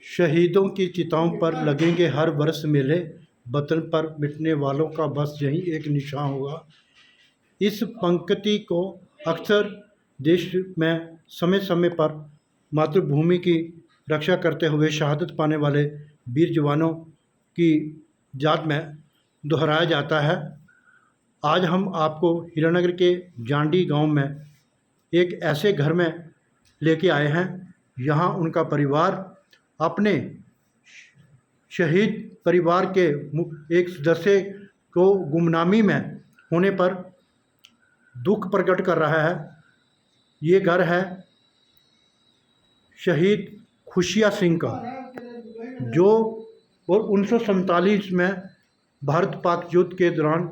शहीदों की चिताओं पर लगेंगे हर वर्ष मेले, वतन पर मिटने वालों का बस यही एक निशान होगा। इस पंक्ति को अक्सर देश में समय समय पर मातृभूमि की रक्षा करते हुए शहादत पाने वाले वीर जवानों की याद में दोहराया जाता है। आज हम आपको हीरानगर के जांडी गांव में एक ऐसे घर में लेके आए हैं, यहाँ उनका परिवार अपने शहीद परिवार के एक सदस्य को गुमनामी में होने पर दुख प्रकट कर रहा है। ये घर है शहीद खुशिया सिंह का, जो और 1947 में भारत पाक युद्ध के दौरान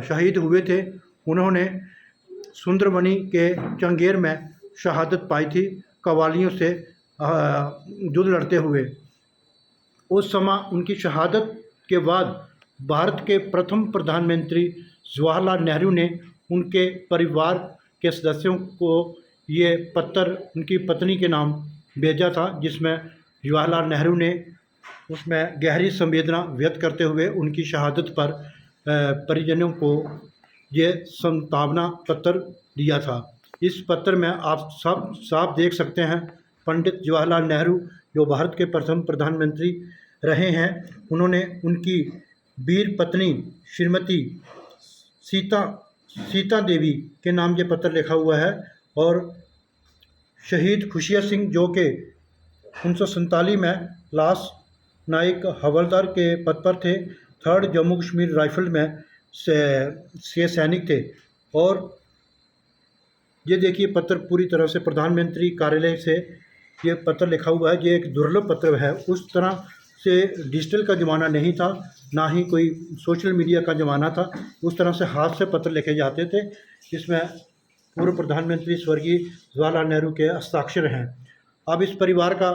शहीद हुए थे। उन्होंने सुंदरबनी के चंगेर में शहादत पाई थी कवालियों से युद्ध लड़ते हुए। उस समय उनकी शहादत के बाद भारत के प्रथम प्रधानमंत्री जवाहरलाल नेहरू ने उनके परिवार के सदस्यों को ये पत्र उनकी पत्नी के नाम भेजा था, जिसमें जवाहरलाल नेहरू ने उसमें गहरी संवेदना व्यक्त करते हुए उनकी शहादत पर परिजनों को ये संतावना पत्र दिया था। इस पत्र में आप सब साफ देख सकते हैं, पंडित जवाहरलाल नेहरू जो भारत के प्रथम प्रधानमंत्री रहे हैं, उन्होंने उनकी वीर पत्नी श्रीमती सीता देवी के नाम ये पत्र लिखा हुआ है। और शहीद खुशिया सिंह जो कि 1947 में लांस नायक हवलदार के पद पर थे, 3rd जम्मू कश्मीर राइफल में से सैनिक थे। और ये देखिए पत्र पूरी तरह से प्रधानमंत्री कार्यालय से ये पत्र लिखा हुआ है। ये एक दुर्लभ पत्र है। उस तरह से डिजिटल का ज़माना नहीं था, ना ही कोई सोशल मीडिया का ज़माना था। उस तरह से हाथ से पत्र लिखे जाते थे, जिसमें पूर्व प्रधानमंत्री स्वर्गीय जवाहरलाल नेहरू के हस्ताक्षर हैं। अब इस परिवार का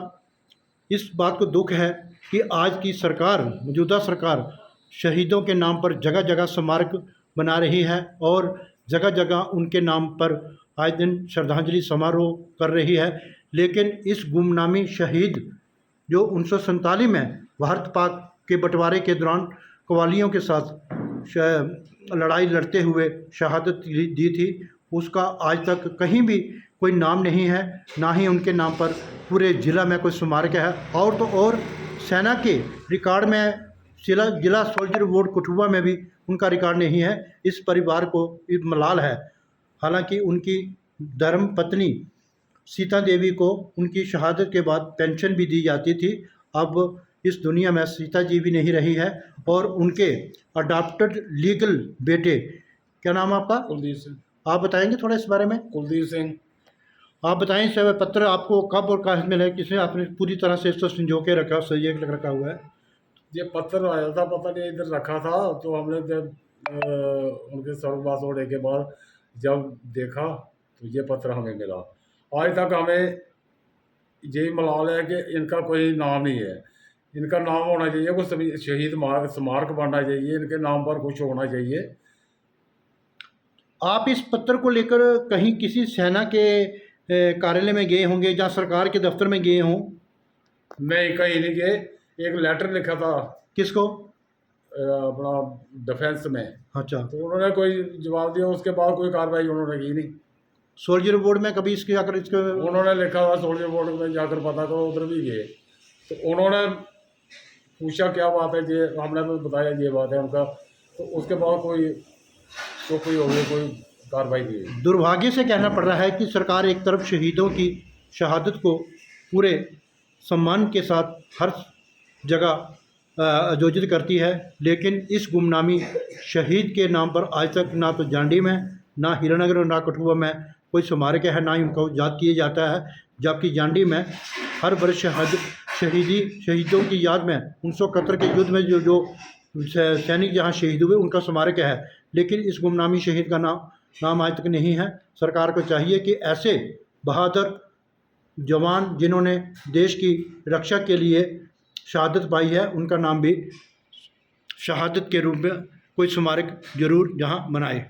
इस बात को दुख है कि आज की सरकार, मौजूदा सरकार, शहीदों के नाम पर जगह जगह स्मारक बना रही है और जगह जगह उनके नाम पर आए दिन श्रद्धांजलि समारोह कर रही है। लेकिन इस गुमनामी शहीद जो 1947 में भारत पाक के बंटवारे के दौरान कवालियों के साथ लड़ाई लड़ते हुए शहादत दी थी, उसका आज तक कहीं भी कोई नाम नहीं है, ना ही उनके नाम पर पूरे ज़िला में कोई स्मारक है। और तो और सेना के रिकॉर्ड में जिला सोल्जर बोर्ड कठुआ में भी उनका रिकॉर्ड नहीं है। इस परिवार को मलाल है। हालांकि उनकी धर्म पत्नी सीता देवी को उनकी शहादत के बाद पेंशन भी दी जाती थी। अब इस दुनिया में सीता जी भी नहीं रही है और उनके अडॉप्टेड लीगल बेटे, क्या नाम है आपका? कुलदीप सिंह। आप बताएंगे थोड़ा इस बारे में? कुलदीप सिंह। आप बताएं सर, पत्र आपको कब और कहाँ मिला, किसने आपने पूरी तरह से इसको संजो के रखा, सही रखा हुआ है? ये पत्र आया था, पता नहीं इधर रखा था, तो हमने जब उनके स्वर्गवास होने के बाद जब देखा तो ये पत्र हमें मिला। आज तक हमें यही मलाल है कि इनका कोई नाम नहीं है। इनका नाम होना चाहिए, कुछ शहीद स्मारक बनना चाहिए, इनके नाम पर कुछ होना चाहिए। आप इस पत्र को लेकर कहीं किसी सेना के कार्यालय में गए होंगे या सरकार के दफ्तर में गए हों? नहीं, कहीं नहीं गए। एक लेटर लिखा था। किसको? अपना डिफेंस में। अच्छा। तो उन्होंने कोई जवाब दिया, उसके बाद कोई कार्रवाई उन्होंने की नहीं। सोल्जर बोर्ड में कभी इसके जाकर इसको उन्होंने लिखा था, सोल्जर बोर्ड में जाकर पता करो, उधर भी गए तो उन्होंने पूछा क्या बात है, ये हमने तो बताया ये बात है उनका, तो उसके बाद कोई हो गई, कोई कार्रवाई की। दुर्भाग्य से कहना पड़ रहा है कि सरकार एक तरफ शहीदों की शहादत को पूरे सम्मान के साथ हर जगह आयोजित करती है, लेकिन इस गुमनामी शहीद के नाम पर आज तक ना तो जांडी में, ना हीरानगर और ना कठुआ में कोई स्मारक है, ना ही उनको याद किया जाता है। जबकि जांडी में हर वर्ष शहीदों की याद में 1971 के युद्ध में जो सैनिक जहाँ शहीद हुए उनका स्मारक है, लेकिन इस गुमनामी शहीद का नाम आज तक नहीं है। सरकार को चाहिए कि ऐसे बहादुर जवान जिन्होंने देश की रक्षा के लिए शहादत पाई है, उनका नाम भी शहादत के रूप में कोई स्मारक जरूर जहाँ बनाए।